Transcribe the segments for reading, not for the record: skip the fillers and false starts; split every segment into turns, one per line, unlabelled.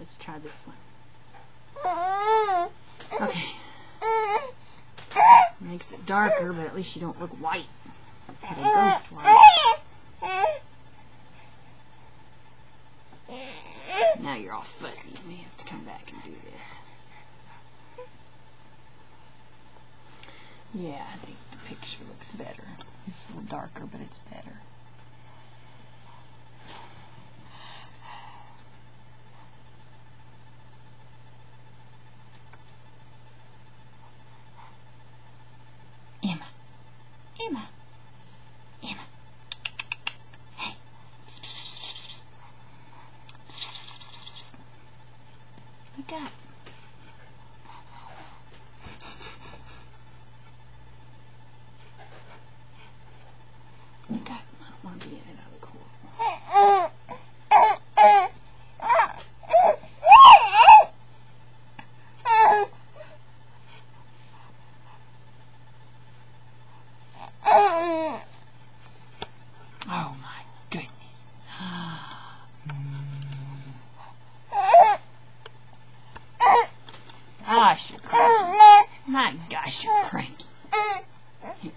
let's try this one. Okay. Makes it darker, but at least you don't look white. Had a ghost white. Now you're all fuzzy. You may have to come back and do this. Yeah, I think the picture looks better. It's a little darker, but it's better. Emma. Emma. Emma. Hey. Look up. Look up. I don't want to be in it. I look horrible. Oh my goodness. Gosh, you're cranky. My gosh, you're cranky. Here.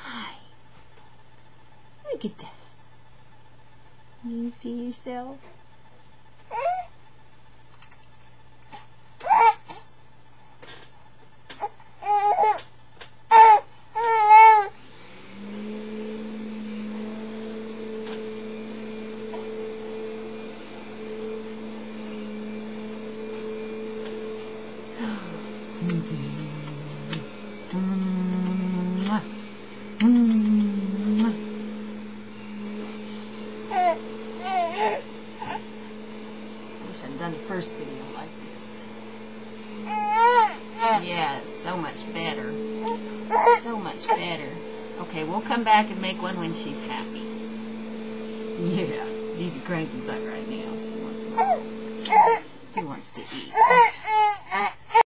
Hi. Look at that. You see yourself? Wish I'd done the first video like this. Yeah, it's so much better. So much better. Okay, we'll come back and make one when she's happy. Yeah, she's a cranky butt right now. She wants to eat.